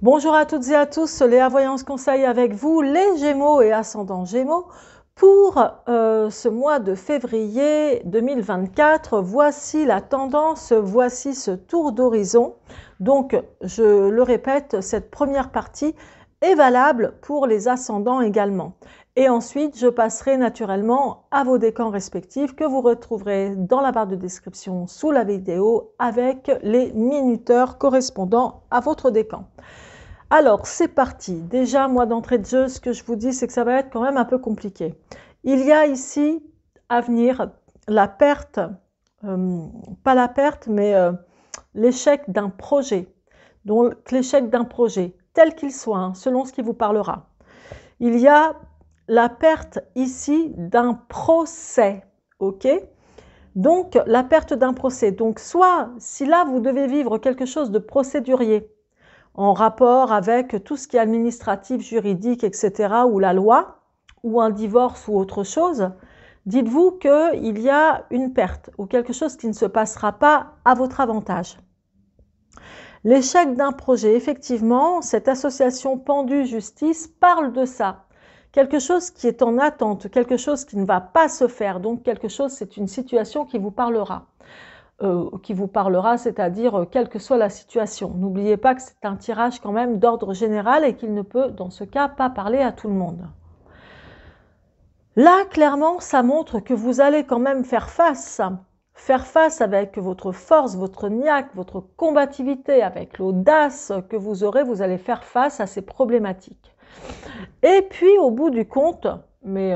Bonjour à toutes et à tous, Léa Voyance Conseil avec vous, les Gémeaux et ascendant Gémeaux. Pour ce mois de février 2024, voici la tendance, voici ce tour d'horizon. Donc, je le répète, cette première partie est valable pour les ascendants également. Et ensuite, je passerai naturellement à vos décans respectifs que vous retrouverez dans la barre de description sous la vidéo avec les minuteurs correspondant à votre décan. Alors, c'est parti. Déjà, moi, d'entrée de jeu, ce que je vous dis, c'est que ça va être quand même un peu compliqué. Il y a ici, à venir, la perte, pas la perte, mais l'échec d'un projet. Donc, l'échec d'un projet, tel qu'il soit, hein, selon ce qui vous parlera. Il y a la perte ici d'un procès, ok? Donc, la perte d'un procès. Donc, soit, si là, vous devez vivre quelque chose de procédurier, en rapport avec tout ce qui est administratif, juridique, etc., ou la loi, ou un divorce ou autre chose, dites-vous qu'il y a une perte ou quelque chose qui ne se passera pas à votre avantage. L'échec d'un projet, effectivement, cette association Pendu Justice parle de ça. Quelque chose qui est en attente, quelque chose qui ne va pas se faire, donc quelque chose, c'est une situation qui vous parlera. C'est-à-dire quelle que soit la situation. N'oubliez pas que c'est un tirage quand même d'ordre général et qu'il ne peut, dans ce cas, pas parler à tout le monde. Là, clairement, ça montre que vous allez quand même faire face avec votre force, votre niaque, votre combativité, avec l'audace que vous aurez, vous allez faire face à ces problématiques. Et puis, au bout du compte, mais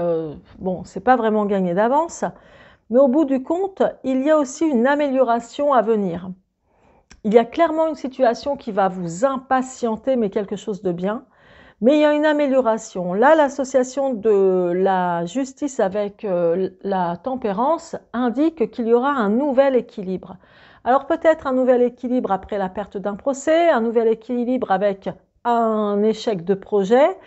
bon, c'est pas vraiment gagné d'avance, mais au bout du compte, il y a aussi une amélioration à venir. Il y a clairement une situation qui va vous impatienter, mais quelque chose de bien. Mais il y a une amélioration. Là, l'association de la justice avec la tempérance indique qu'il y aura un nouvel équilibre. Alors peut-être un nouvel équilibre après la perte d'un procès, un nouvel équilibre avec un échec de projet.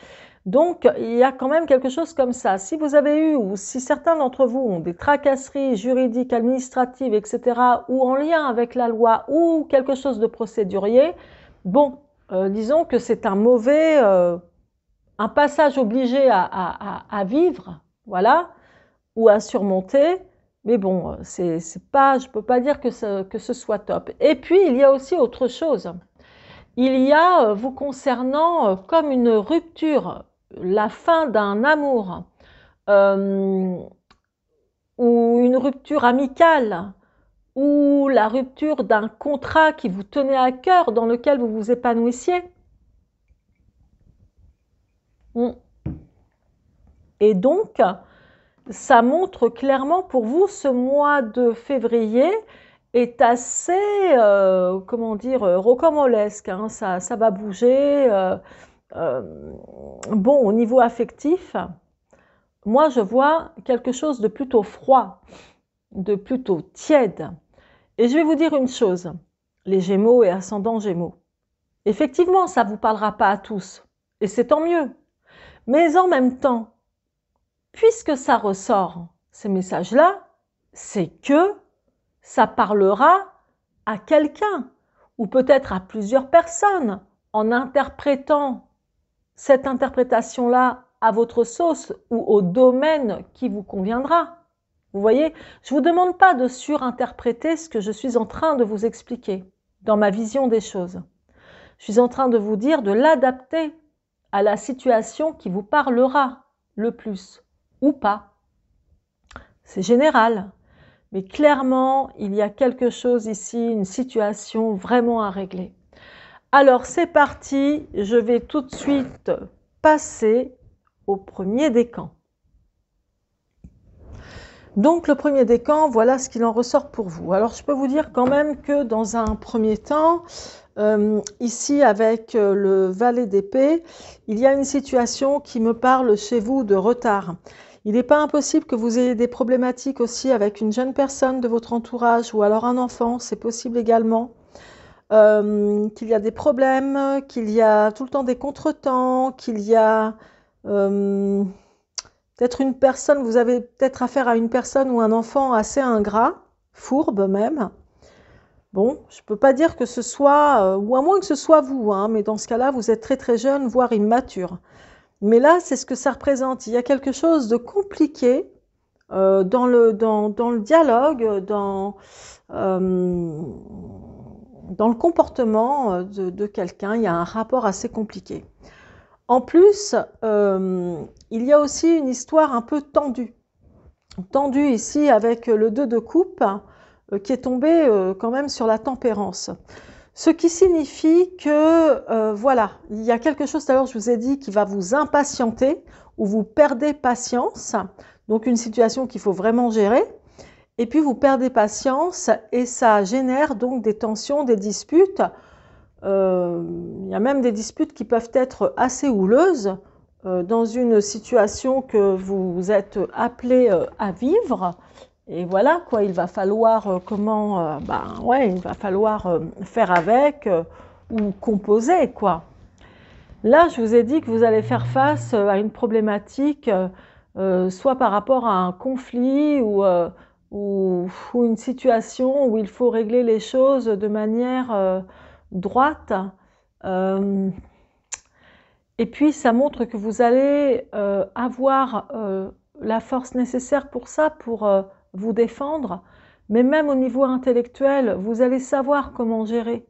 Donc, il y a quand même quelque chose comme ça. Si vous avez eu, ou si certains d'entre vous ont des tracasseries juridiques, administratives, etc., ou en lien avec la loi, ou quelque chose de procédurier, bon, disons que c'est un mauvais, un passage obligé à vivre, voilà, ou à surmonter. Mais bon, c'est pas, je ne peux pas dire que ce soit top. Et puis, il y a aussi autre chose. Il y a, vous concernant, comme une rupture, la fin d'un amour ou une rupture amicale ou la rupture d'un contrat qui vous tenait à cœur, dans lequel vous vous épanouissiez. Et donc, ça montre clairement pour vous, ce mois de février est assez, comment dire, rocambolesque, hein, ça va bouger. Bon, au niveau affectif, moi je vois quelque chose de plutôt froid, de plutôt tiède. Et je vais vous dire une chose, les Gémeaux et ascendants Gémeaux. Effectivement, ça ne vous parlera pas à tous, et c'est tant mieux. Mais en même temps, puisque ça ressort, ces messages-là, c'est que ça parlera à quelqu'un, ou peut-être à plusieurs personnes, en interprétant cette interprétation-là à votre sauce ou au domaine qui vous conviendra. Vous voyez, je ne vous demande pas de surinterpréter ce que je suis en train de vous expliquer dans ma vision des choses. Je suis en train de vous dire de l'adapter à la situation qui vous parlera le plus, ou pas. C'est général, mais clairement, il y a quelque chose ici, une situation vraiment à régler. Alors, c'est parti, je vais tout de suite passer au premier décan. Donc, le premier décan, voilà ce qu'il en ressort pour vous. Alors, je peux vous dire quand même que dans un premier temps, ici avec le valet d'épée, il y a une situation qui me parle chez vous de retard. Il n'est pas impossible que vous ayez des problématiques aussi avec une jeune personne de votre entourage ou alors un enfant, c'est possible également. Qu'il y a des problèmes, qu'il y a tout le temps des contretemps, qu'il y a peut-être une personne, vous avez peut-être affaire à une personne ou un enfant assez ingrat, fourbe même. Bon, je ne peux pas dire que ce soit, ou à moins que ce soit vous, hein, mais dans ce cas-là, vous êtes très très jeune, voire immature. Mais là, c'est ce que ça représente. Il y a quelque chose de compliqué dans le dialogue, dans le comportement de quelqu'un. Il y a un rapport assez compliqué. En plus, il y a aussi une histoire un peu tendue. Tendue ici avec le 2 de coupe qui est tombé quand même sur la tempérance. Ce qui signifie que, voilà, il y a quelque chose, tout à l'heure je vous ai dit, qui va vous impatienter ou vous perdez patience. Donc une situation qu'il faut vraiment gérer. Et puis vous perdez patience et ça génère donc des tensions, des disputes. Il y a même des disputes qui peuvent être assez houleuses dans une situation que vous êtes appelé à vivre. Et voilà quoi, il va falloir il va falloir faire avec ou composer quoi. Là, je vous ai dit que vous allez faire face à une problématique, soit par rapport à un conflit ou une situation où il faut régler les choses de manière droite. Et puis, ça montre que vous allez avoir la force nécessaire pour ça, pour vous défendre. Mais même au niveau intellectuel, vous allez savoir comment gérer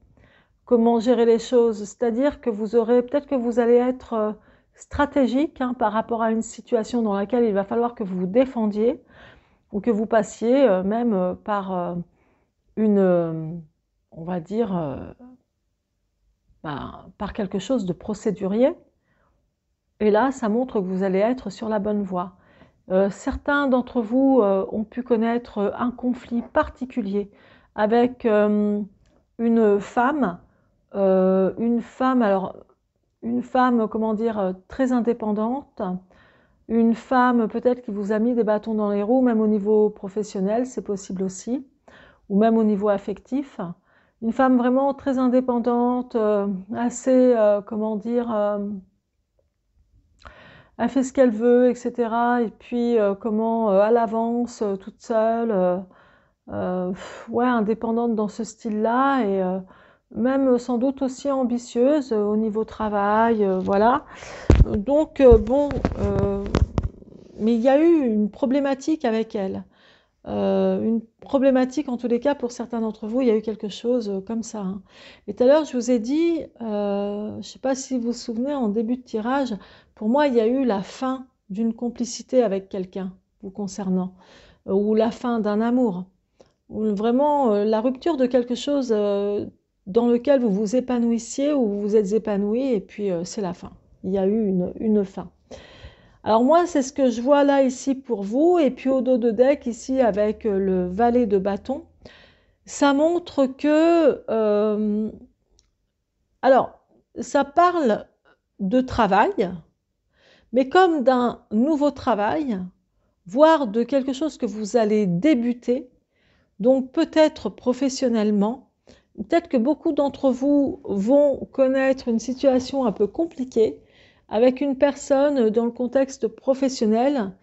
les choses. C'est-à-dire que vous aurez, peut-être que vous allez être stratégique hein, par rapport à une situation dans laquelle il va falloir que vous vous défendiez ou que vous passiez même par on va dire, par quelque chose de procédurier. Et là, ça montre que vous allez être sur la bonne voie. Certains d'entre vous ont pu connaître un conflit particulier avec une femme, comment dire, très indépendante, une femme peut-être qui vous a mis des bâtons dans les roues, même au niveau professionnel, c'est possible aussi, ou même au niveau affectif. Une femme vraiment très indépendante, assez, comment dire, elle fait ce qu'elle veut, etc. Et puis à l'avance, toute seule, ouais, indépendante dans ce style-là et même sans doute aussi ambitieuse au niveau travail, voilà. Donc bon, mais il y a eu une problématique avec elle. Une problématique en tous les cas pour certains d'entre vous, il y a eu quelque chose comme ça. Hein. Et tout à l'heure, je vous ai dit, je ne sais pas si vous vous souvenez, en début de tirage, pour moi, il y a eu la fin d'une complicité avec quelqu'un vous concernant, ou la fin d'un amour, ou vraiment la rupture de quelque chose dans lequel vous vous épanouissiez ou vous vous êtes épanoui, et puis c'est la fin. Il y a eu une fin. Alors moi, c'est ce que je vois là ici pour vous, et puis au dos de deck ici avec le valet de bâton. Ça montre que, alors, ça parle de travail, mais comme d'un nouveau travail, voire de quelque chose que vous allez débuter, donc peut-être professionnellement, peut-être que beaucoup d'entre vous vont connaître une situation un peu compliquée, avec une personne dans le contexte professionnel,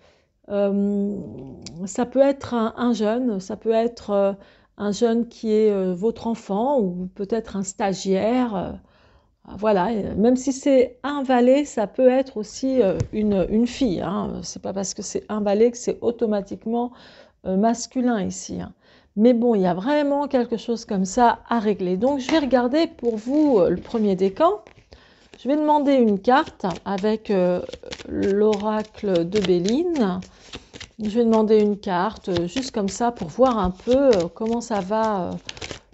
ça peut être un jeune, ça peut être un jeune qui est votre enfant ou peut-être un stagiaire. Voilà, même si c'est un valet, ça peut être aussi une fille. Hein. C'est pas parce que c'est un valet que c'est automatiquement masculin ici. Hein. Mais bon, il y a vraiment quelque chose comme ça à régler. Donc, je vais regarder pour vous le premier décan. Je vais demander une carte avec l'oracle de Béline. Je vais demander une carte juste comme ça pour voir un peu comment ça va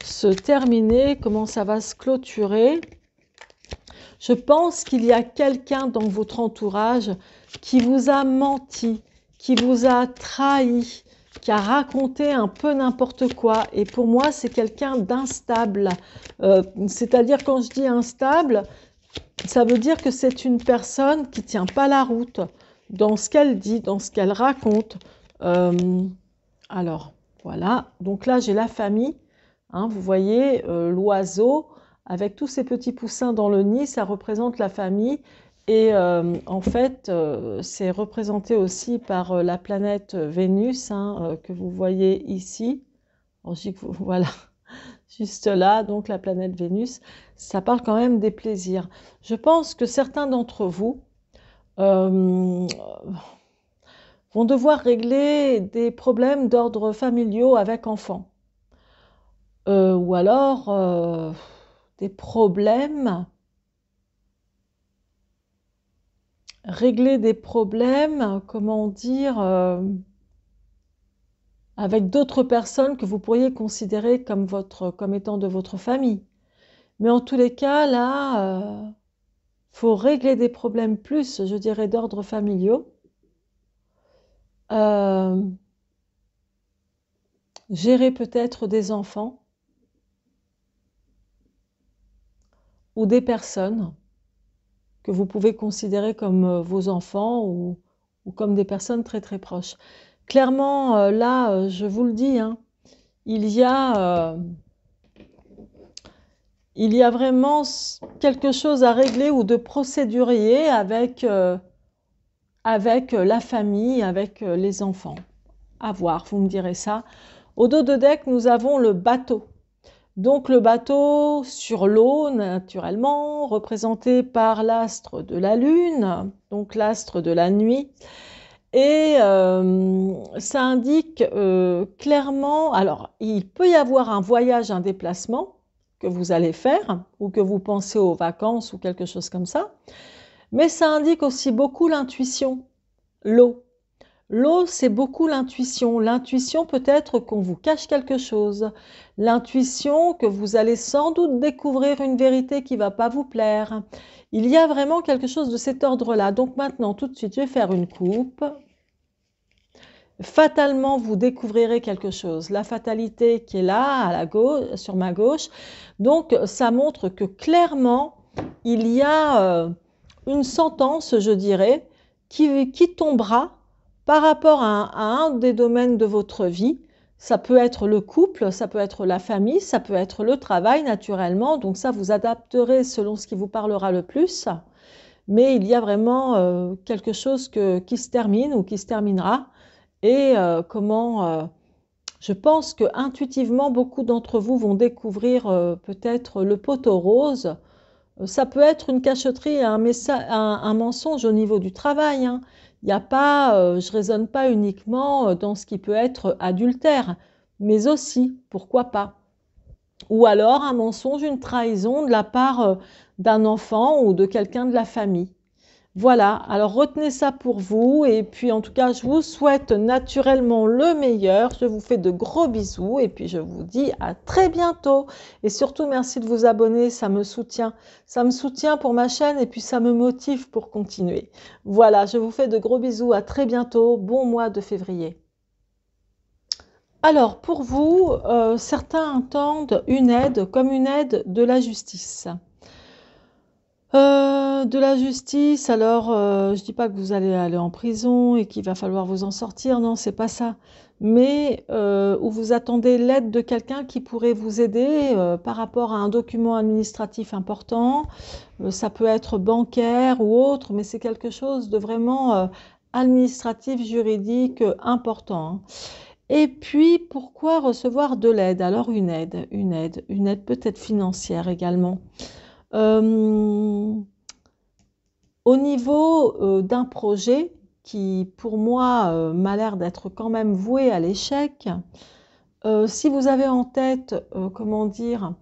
se terminer, comment ça va se clôturer. Je pense qu'il y a quelqu'un dans votre entourage qui vous a menti, qui vous a trahi, qui a raconté un peu n'importe quoi. Et pour moi, c'est quelqu'un d'instable. C'est-à-dire, quand je dis instable, ça veut dire que c'est une personne qui ne tient pas la route dans ce qu'elle dit, dans ce qu'elle raconte. Alors, voilà. Donc là, j'ai la famille. Hein, vous voyez, l'oiseau, avec tous ces petits poussins dans le nid, ça représente la famille. Et en fait, c'est représenté aussi par la planète Vénus, hein, que vous voyez ici. Alors, voilà. juste là, donc la planète Vénus, ça parle quand même des plaisirs. Je pense que certains d'entre vous vont devoir régler des problèmes d'ordre familiaux avec enfants. Ou alors des problèmes, régler des problèmes, comment dire, avec d'autres personnes que vous pourriez considérer comme étant de votre famille. Mais en tous les cas, là, faut régler des problèmes plus, je dirais, d'ordre familiaux. Gérer peut-être des enfants ou des personnes que vous pouvez considérer comme vos enfants ou comme des personnes très très proches. Clairement, là, je vous le dis, hein, il y a vraiment quelque chose à régler ou de procédurier avec la famille, avec les enfants. À voir, vous me direz ça. Au dos de deck, nous avons le bateau. Donc le bateau sur l'eau, naturellement, représenté par l'astre de la lune, donc l'astre de la nuit. Et ça indique clairement, alors il peut y avoir un voyage, un déplacement que vous allez faire, ou que vous pensez aux vacances ou quelque chose comme ça, mais ça indique aussi beaucoup l'intuition, l'eau. L'eau, c'est beaucoup l'intuition. L'intuition peut-être qu'on vous cache quelque chose. L'intuition que vous allez sans doute découvrir une vérité qui ne va pas vous plaire. Il y a vraiment quelque chose de cet ordre-là. Donc maintenant, tout de suite, je vais faire une coupe. Fatalement, vous découvrirez quelque chose. La fatalité qui est là, à la gauche, sur ma gauche. Donc, ça montre que clairement, il y a une sentence, je dirais, qui tombera par rapport à un des domaines de votre vie. Ça peut être le couple, ça peut être la famille, ça peut être le travail naturellement. Donc ça, vous adapterez selon ce qui vous parlera le plus. Mais il y a vraiment quelque chose qui se termine ou qui se terminera. Et je pense que intuitivement, beaucoup d'entre vous vont découvrir peut-être le poteau rose. Ça peut être une cachotterie, un mensonge au niveau du travail, hein. Il n'y a pas, je ne raisonne pas uniquement dans ce qui peut être adultère, mais aussi, pourquoi pas. Ou alors un mensonge, une trahison de la part d'un enfant ou de quelqu'un de la famille. Voilà, alors retenez ça pour vous et puis en tout cas, je vous souhaite naturellement le meilleur. Je vous fais de gros bisous et puis je vous dis à très bientôt. Et surtout, merci de vous abonner, ça me soutient. Ça me soutient pour ma chaîne et puis ça me motive pour continuer. Voilà, je vous fais de gros bisous, à très bientôt. Bon mois de février. Alors, pour vous, certains entendent une aide comme une aide de la justice. De la justice, alors je dis pas que vous allez aller en prison et qu'il va falloir vous en sortir, non, c'est pas ça. Mais où vous attendez l'aide de quelqu'un qui pourrait vous aider par rapport à un document administratif important. Ça peut être bancaire ou autre, mais c'est quelque chose de vraiment administratif, juridique, important, hein. Et puis, pourquoi recevoir de l'aide? Alors une aide peut-être financière également. Au niveau d'un projet qui, pour moi, m'a l'air d'être quand même voué à l'échec, si vous avez en tête, comment dire,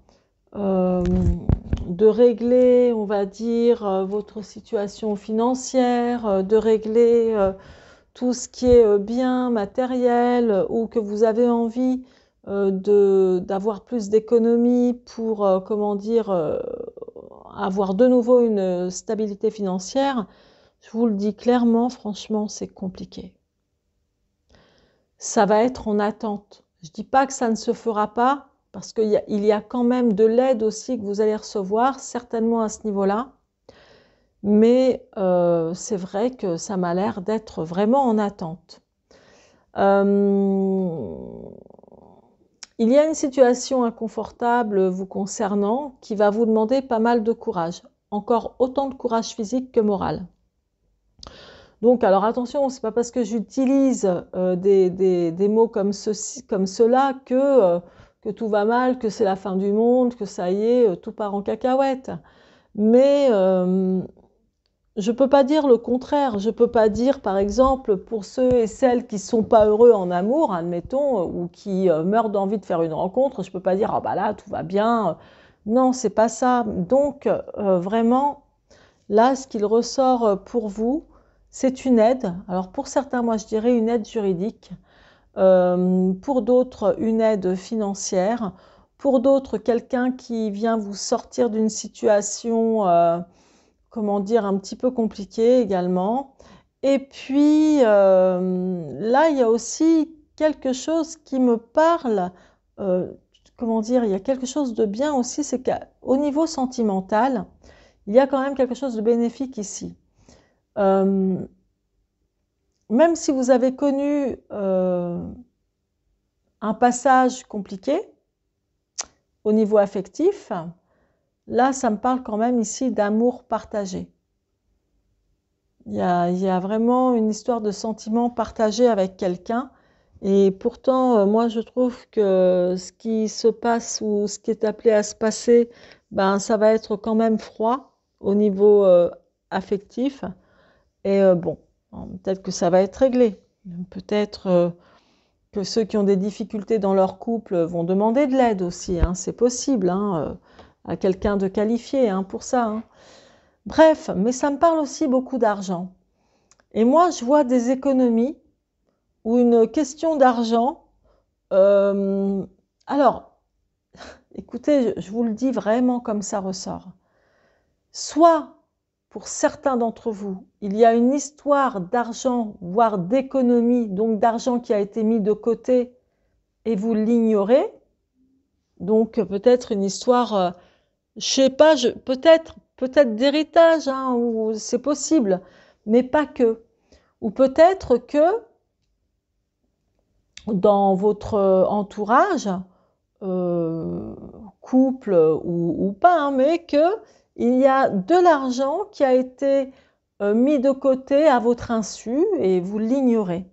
de régler, on va dire, votre situation financière, de régler tout ce qui est bien matériel ou que vous avez envie d'avoir plus d'économies pour, comment dire, avoir de nouveau une stabilité financière, je vous le dis clairement, franchement, c'est compliqué. Ça va être en attente. Je ne dis pas que ça ne se fera pas, parce qu'il y a quand même de l'aide aussi que vous allez recevoir, certainement à ce niveau-là. Mais c'est vrai que ça m'a l'air d'être vraiment en attente. Il y a une situation inconfortable vous concernant qui va vous demander pas mal de courage. Encore autant de courage physique que moral. Donc, alors attention, c'est pas parce que j'utilise des mots comme cela que que tout va mal, que c'est la fin du monde, que ça y est, tout part en cacahuète. Mais je ne peux pas dire le contraire. Je ne peux pas dire, par exemple, pour ceux et celles qui ne sont pas heureux en amour, admettons, ou qui meurent d'envie de faire une rencontre, je ne peux pas dire « Ah bah là, tout va bien ». Non, c'est pas ça. Donc, vraiment, là, ce qu'il ressort pour vous, c'est une aide. Alors, pour certains, moi, je dirais une aide juridique. Pour d'autres, une aide financière. Pour d'autres, quelqu'un qui vient vous sortir d'une situation comment dire, un petit peu compliqué également. Et puis, là, il y a aussi quelque chose qui me parle, comment dire, il y a quelque chose de bien aussi, c'est qu'au niveau sentimental, il y a quand même quelque chose de bénéfique ici. Même si vous avez connu un passage compliqué au niveau affectif, là, ça me parle quand même ici d'amour partagé. Il y a vraiment une histoire de sentiment partagé avec quelqu'un. Et pourtant, moi, je trouve que ce qui se passe ou ce qui est appelé à se passer, ben, ça va être quand même froid au niveau affectif. Et bon, peut-être que ça va être réglé. Peut-être que ceux qui ont des difficultés dans leur couple vont demander de l'aide aussi. Hein, c'est possible, hein, à quelqu'un de qualifié hein, pour ça. Hein. Bref, mais ça me parle aussi beaucoup d'argent. Et moi, je vois des économies ou une question d'argent. Alors, écoutez, je vous le dis vraiment comme ça ressort. Soit, pour certains d'entre vous, il y a une histoire d'argent, voire d'économie, donc d'argent qui a été mis de côté et vous l'ignorez. Donc, peut-être une histoire, je sais pas, peut-être d'héritage, hein, ou c'est possible, mais pas que. Ou peut-être que dans votre entourage, couple ou pas, hein, mais qu'il y a de l'argent qui a été mis de côté à votre insu et vous l'ignorez.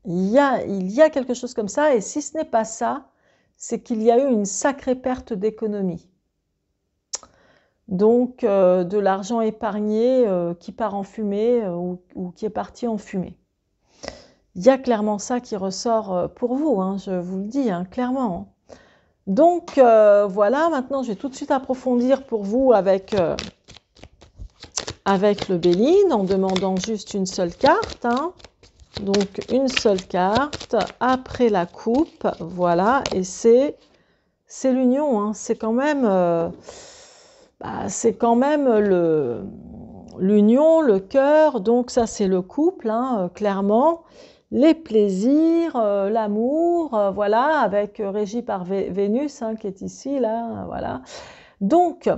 Il y a quelque chose comme ça, et si ce n'est pas ça, c'est qu'il y a eu une sacrée perte d'économie. Donc, de l'argent épargné qui part en fumée ou qui est parti en fumée. Il y a clairement ça qui ressort pour vous, hein, je vous le dis, hein, clairement. Donc, voilà, maintenant, je vais tout de suite approfondir pour vous avec le Béline, en demandant juste une seule carte. Hein. Donc, une seule carte, après la coupe, voilà, et c'est l'union, hein, c'est quand même... c'est quand même l'union, le cœur, donc ça c'est le couple, hein, clairement. Les plaisirs, l'amour, voilà, avec régi par Vénus, hein, qui est ici, là, voilà. Donc,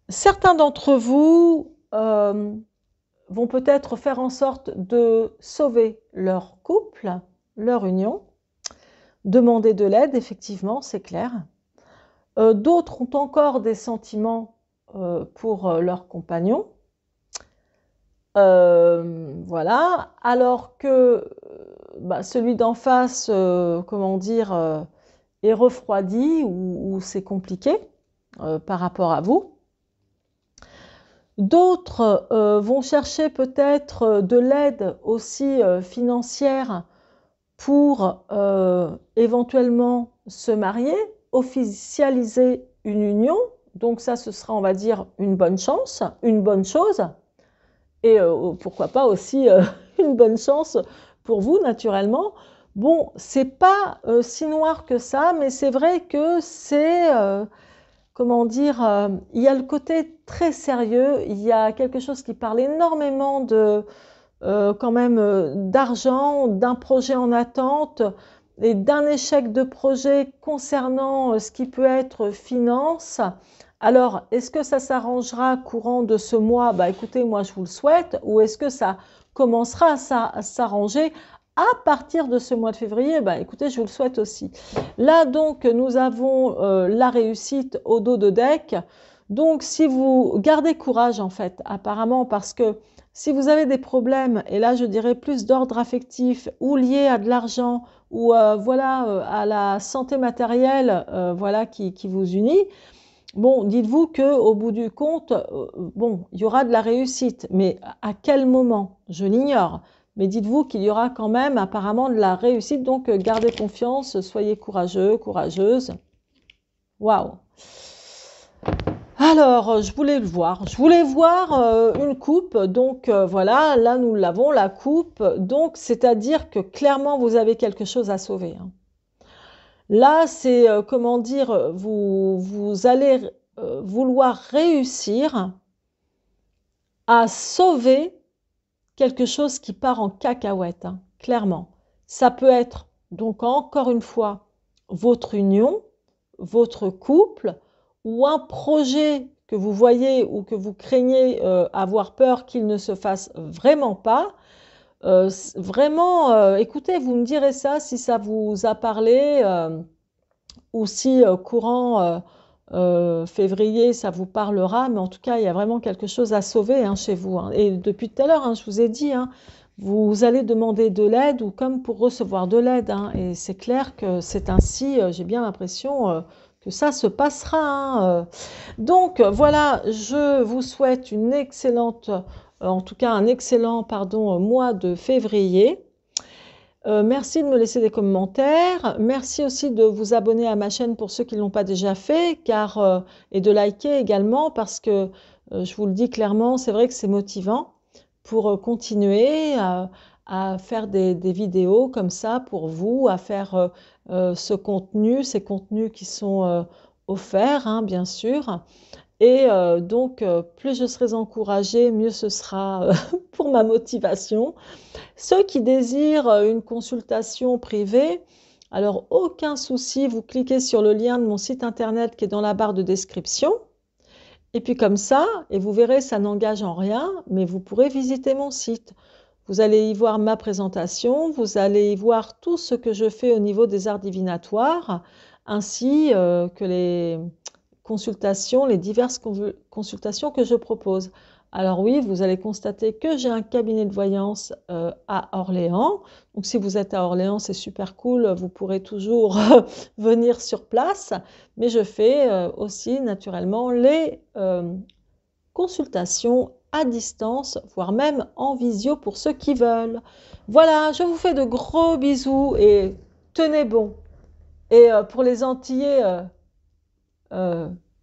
certains d'entre vous vont peut-être faire en sorte de sauver leur couple, leur union, demander de l'aide, effectivement, c'est clair. D'autres ont encore des sentiments pour leur compagnon. Voilà, alors que celui d'en face, comment dire, est refroidi ou c'est compliqué par rapport à vous. D'autres vont chercher peut-être de l'aide aussi financière pour éventuellement se marier, officialiser une union. Donc ça, ce sera, on va dire, une bonne chance, une bonne chose. Et pourquoi pas aussi une bonne chance pour vous, naturellement. Bon, c'est pas si noir que ça, mais c'est vrai que c'est, comment dire, il y a le côté très sérieux, il y a quelque chose qui parle énormément de, quand même, d'argent, d'un projet en attente, et d'un échec de projet concernant ce qui peut être finance. Alors, est-ce que ça s'arrangera courant de ce mois? Bah écoutez, moi je vous le souhaite. Ou est-ce que ça commencera à s'arranger à partir de ce mois de février? Bah écoutez, je vous le souhaite aussi. Là donc, nous avons la réussite au dos de deck. Donc, si vous gardez courage, en fait, apparemment, parce que si vous avez des problèmes, et là, je dirais plus d'ordre affectif ou lié à de l'argent ou voilà, à la santé matérielle voilà, qui vous unit, bon, dites-vous qu'au bout du compte, bon, il y aura de la réussite, mais à quel moment? Je l'ignore. Mais dites-vous qu'il y aura quand même apparemment de la réussite, donc gardez confiance, soyez courageux, courageuse. Waouh! Alors, je voulais le voir. Je voulais voir une coupe. Donc, voilà, là, nous l'avons, la coupe. Donc, c'est-à-dire que clairement, vous avez quelque chose à sauver. Hein. Là, c'est, comment dire, vous allez vouloir réussir à sauver quelque chose qui part en cacahuète, hein, clairement. Ça peut être, donc encore une fois, votre union, votre couple, ou un projet que vous voyez ou que vous craignez avoir peur qu'il ne se fasse vraiment pas. Vraiment, écoutez, vous me direz ça si ça vous a parlé ou si courant février, ça vous parlera, mais en tout cas, il y a vraiment quelque chose à sauver hein, chez vous. Hein. Et depuis tout à l'heure, hein, je vous ai dit, hein, vous allez demander de l'aide ou comme pour recevoir de l'aide. Hein, et c'est clair que c'est ainsi, j'ai bien l'impression que ça se passera. Hein. Donc voilà, je vous souhaite une excellente, en tout cas un excellent pardon, mois de février. Merci de me laisser des commentaires. Merci aussi de vous abonner à ma chaîne pour ceux qui ne l'ont pas déjà fait, car, et de liker également parce que, je vous le dis clairement, c'est vrai que c'est motivant pour continuer à faire des vidéos comme ça pour vous, à faire ce contenu, ces contenus qui sont offerts, hein, bien sûr. Et donc, plus je serai encouragée, mieux ce sera pour ma motivation. Ceux qui désirent une consultation privée, alors aucun souci, vous cliquez sur le lien de mon site internet qui est dans la barre de description. Et puis comme ça, et vous verrez, ça n'engage en rien, mais vous pourrez visiter mon site. Vous allez y voir ma présentation, vous allez y voir tout ce que je fais au niveau des arts divinatoires, ainsi que les consultations, les diverses consultations que je propose. Alors oui, vous allez constater que j'ai un cabinet de voyance à Orléans. Donc si vous êtes à Orléans, c'est super cool, vous pourrez toujours venir sur place. Mais je fais aussi naturellement les consultations à distance, voire même en visio pour ceux qui veulent. Voilà, je vous fais de gros bisous et tenez bon. Et pour les Antillais,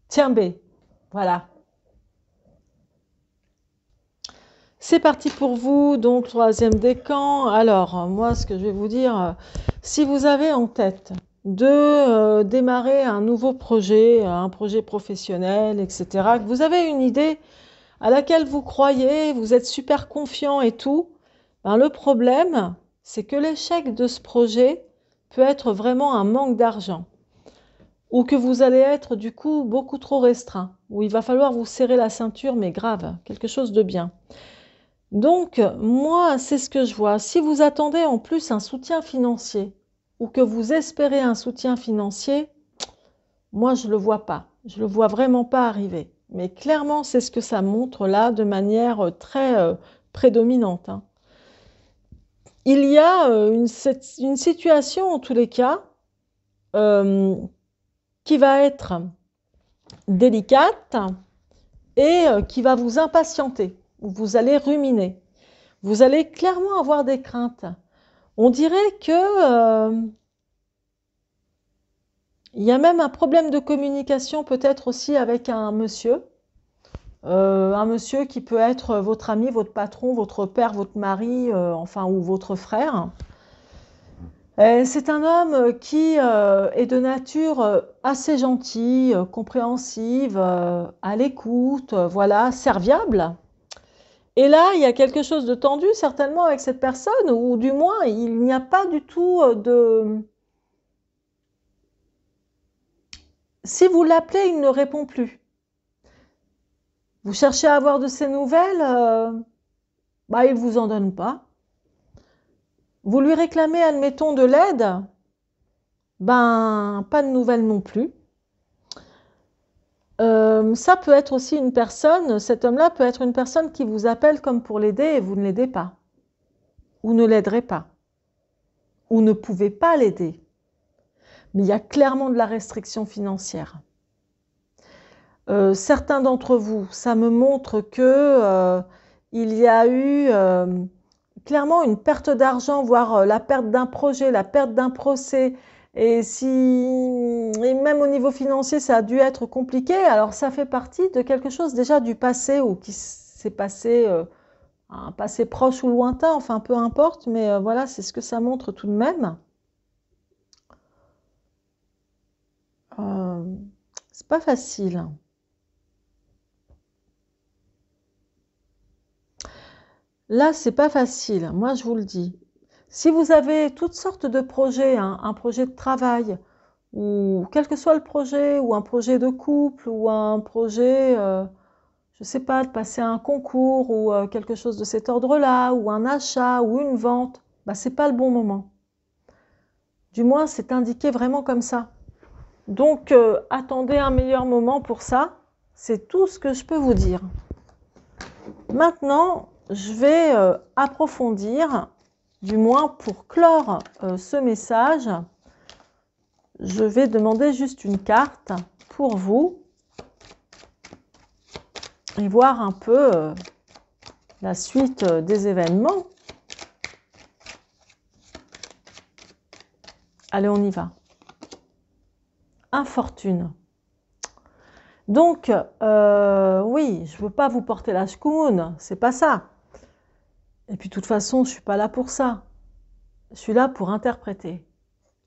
tiens B. Voilà. C'est parti pour vous, donc troisième décan. Alors, moi, ce que je vais vous dire, si vous avez en tête de démarrer un nouveau projet, un projet professionnel, etc., que vous avez une idée à laquelle vous croyez, vous êtes super confiant et tout, ben, le problème, c'est que l'échec de ce projet peut être vraiment un manque d'argent ou que vous allez être du coup beaucoup trop restreint, où il va falloir vous serrer la ceinture, mais grave, quelque chose de bien. Donc, moi, c'est ce que je vois. Si vous attendez en plus un soutien financier ou que vous espérez un soutien financier, moi, je ne le vois pas. Je ne le vois vraiment pas arriver. Mais clairement, c'est ce que ça montre là de manière très prédominante. Hein. Il y a une situation, en tous les cas, qui va être délicate et qui va vous impatienter, où vous allez ruminer. Vous allez clairement avoir des craintes. On dirait que il y a même un problème de communication peut-être aussi avec un monsieur qui peut être votre ami, votre patron, votre père, votre mari, enfin ou votre frère. C'est un homme qui est de nature assez gentille, compréhensive, à l'écoute, voilà, serviable. Et là, il y a quelque chose de tendu certainement avec cette personne, ou du moins, il n'y a pas du tout de... Si vous l'appelez, il ne répond plus. Vous cherchez à avoir de ses nouvelles, bah, il ne vous en donne pas. Vous lui réclamez, admettons, de l'aide, ben, pas de nouvelles non plus. Ça peut être aussi une personne, cet homme-là peut être une personne qui vous appelle comme pour l'aider et vous ne l'aidez pas, ou ne l'aiderez pas, ou ne pouvez pas l'aider. Mais il y a clairement de la restriction financière. Certains d'entre vous, ça me montre que il y a eu clairement une perte d'argent, voire la perte d'un projet, la perte d'un procès. Et même au niveau financier, ça a dû être compliqué. Alors ça fait partie de quelque chose déjà du passé ou qui s'est passé, un passé proche ou lointain, enfin peu importe, mais voilà, c'est ce que ça montre tout de même. C'est pas facile. Là, c'est pas facile, moi je vous le dis. Si vous avez toutes sortes de projets, hein, un projet de travail, ou quel que soit le projet, ou un projet de couple, ou un projet, je sais pas, de passer un concours, ou quelque chose de cet ordre-là, ou un achat, ou une vente, bah, c'est pas le bon moment. Du moins, c'est indiqué vraiment comme ça. Donc, attendez un meilleur moment pour ça. C'est tout ce que je peux vous dire. Maintenant, je vais approfondir, du moins pour clore ce message. Je vais demander juste une carte pour vous et voir un peu la suite des événements. Allez, on y va. Infortune. Donc, oui, je ne veux pas vous porter la chkoun, c'est pas ça. Et puis, de toute façon, je ne suis pas là pour ça. Je suis là pour interpréter.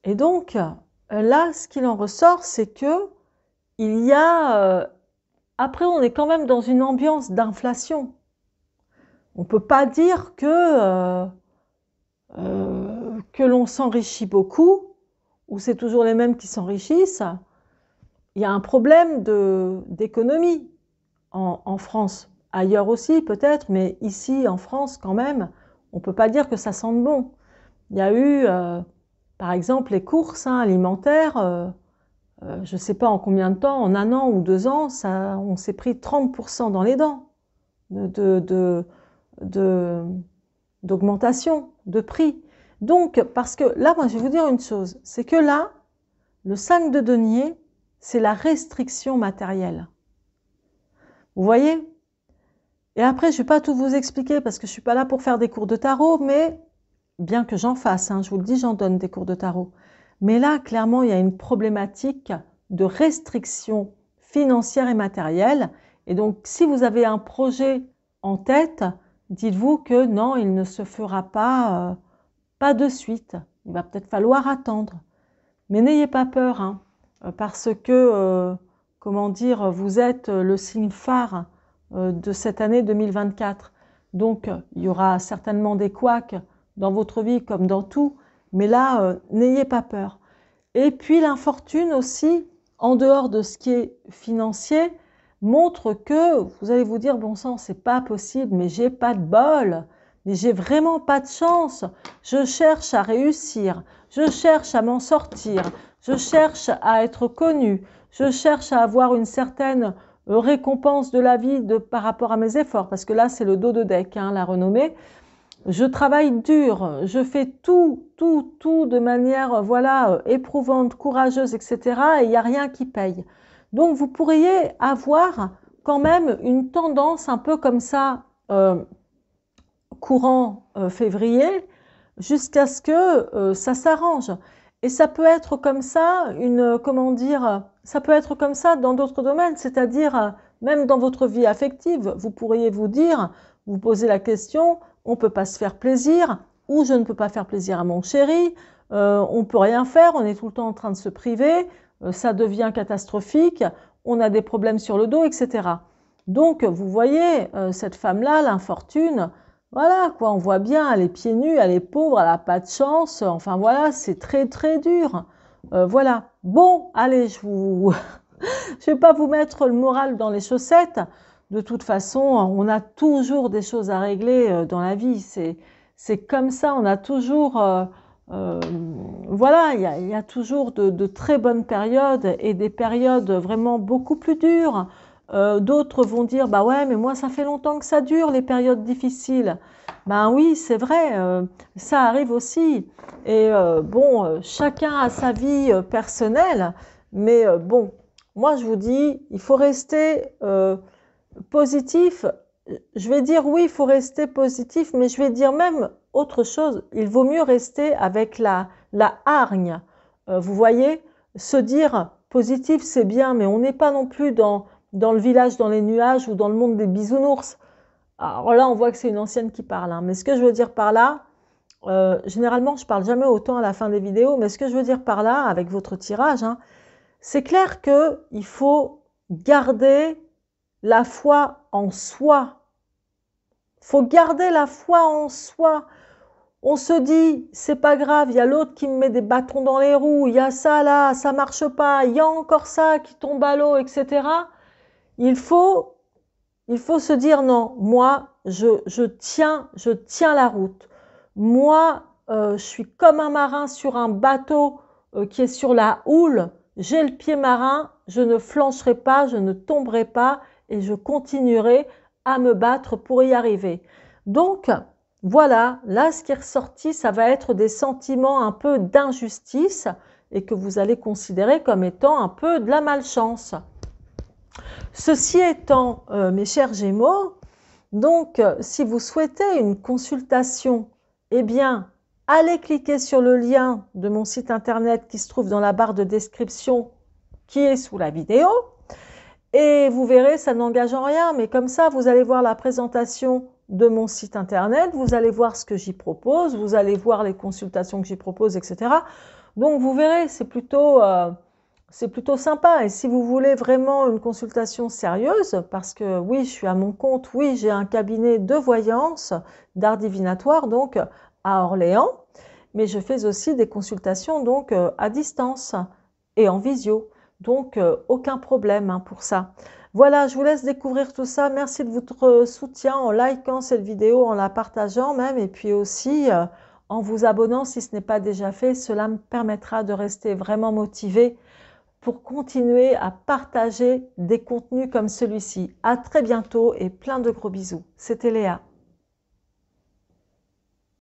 Et donc, là, ce qu'il en ressort, c'est que il y a... après, on est quand même dans une ambiance d'inflation. On ne peut pas dire que l'on s'enrichit beaucoup, ou c'est toujours les mêmes qui s'enrichissent. Il y a un problème d'économie en France. Ailleurs aussi peut-être, mais ici en France quand même, on ne peut pas dire que ça sente bon. Il y a eu, par exemple, les courses alimentaires, je ne sais pas en combien de temps, en 1 an ou 2 ans, on s'est pris 30% dans les dents d'augmentation de prix. Donc, parce que là, moi, je vais vous dire une chose, c'est que là, le 5 de denier, c'est la restriction matérielle. Vous voyez? Et après, je ne vais pas tout vous expliquer parce que je ne suis pas là pour faire des cours de tarot, mais bien que j'en fasse, je vous le dis, j'en donne des cours de tarot. Mais là, clairement, il y a une problématique de restriction financière et matérielle. Et donc, si vous avez un projet en tête, dites-vous que non, il ne se fera pas, pas de suite. Il va peut-être falloir attendre. Mais n'ayez pas peur, parce que, comment dire, vous êtes le signe phare de cette année 2024. Donc, il y aura certainement des couacs dans votre vie comme dans tout, mais là, n'ayez pas peur. Et puis l'infortune aussi, en dehors de ce qui est financier, montre que vous allez vous dire, bon sang, c'est pas possible, mais j'ai pas de bol, mais j'ai vraiment pas de chance. Je cherche à réussir, je cherche à m'en sortir, je cherche à être connu, je cherche à avoir une certaine récompense de la vie par rapport à mes efforts, parce que là, c'est le dos de deck, la renommée. Je travaille dur, je fais tout de manière voilà éprouvante, courageuse, etc. Et il n'y a rien qui paye. Donc vous pourriez avoir quand même une tendance un peu comme ça courant février jusqu'à ce que ça s'arrange. Et ça peut être comme ça, comment dire, ça peut être comme ça dans d'autres domaines, c'est-à-dire même dans votre vie affective, vous pourriez vous dire, vous posez la question, on ne peut pas se faire plaisir, ou je ne peux pas faire plaisir à mon chéri, on ne peut rien faire, on est tout le temps en train de se priver, ça devient catastrophique, on a des problèmes sur le dos, etc. Donc, vous voyez, cette femme-là, l'infortune, voilà, quoi, on voit bien, elle est pieds nus, elle est pauvre, elle n'a pas de chance, enfin voilà, c'est très très dur. Voilà. Bon, allez, je vais pas vous mettre le moral dans les chaussettes. De toute façon, on a toujours des choses à régler dans la vie. C'est comme ça, on a toujours voilà, il y a toujours de très bonnes périodes et des périodes vraiment beaucoup plus dures. D'autres vont dire, bah ouais, mais moi ça fait longtemps que ça dure, les périodes difficiles. Ben oui, c'est vrai, ça arrive aussi. Et bon, chacun a sa vie personnelle, mais bon, moi je vous dis, il faut rester positif. Je vais dire oui, il faut rester positif, mais je vais dire même autre chose. Il vaut mieux rester avec la hargne. Vous voyez, se dire positif, c'est bien, mais on n'est pas non plus dans le village dans les nuages ou dans le monde des bisounours. Alors là, on voit que c'est une ancienne qui parle, hein. Mais ce que je veux dire par là, généralement, je parle jamais autant à la fin des vidéos, mais ce que je veux dire par là, avec votre tirage, hein, c'est clair qu'il faut garder la foi en soi. Faut garder la foi en soi. On se dit, c'est pas grave, il y a l'autre qui me met des bâtons dans les roues, il y a ça là, ça marche pas, il y a encore ça qui tombe à l'eau, etc. Il faut se dire non, moi, je tiens la route. Moi, je suis comme un marin sur un bateau qui est sur la houle. J'ai le pied marin, je ne flancherai pas, je ne tomberai pas et je continuerai à me battre pour y arriver. Donc, voilà, là, ce qui est ressorti, ça va être des sentiments un peu d'injustice et que vous allez considérer comme étant un peu de la malchance. Ceci étant, mes chers Gémeaux, donc, si vous souhaitez une consultation, eh bien, allez cliquer sur le lien de mon site internet qui se trouve dans la barre de description qui est sous la vidéo. Et vous verrez, ça n'engage en rien, mais comme ça, vous allez voir la présentation de mon site internet, vous allez voir ce que j'y propose, vous allez voir les consultations que j'y propose, etc. Donc, vous verrez, c'est plutôt sympa. Et si vous voulez vraiment une consultation sérieuse, parce que oui, je suis à mon compte, oui, j'ai un cabinet de voyance, d'art divinatoire, donc à Orléans, mais je fais aussi des consultations donc à distance et en visio. Donc, aucun problème hein, pour ça. Voilà, je vous laisse découvrir tout ça. Merci de votre soutien en likant cette vidéo, en la partageant même, et puis aussi en vous abonnant si ce n'est pas déjà fait. Cela me permettra de rester vraiment motivé pour continuer à partager des contenus comme celui-ci. À très bientôt et plein de gros bisous. C'était Léa.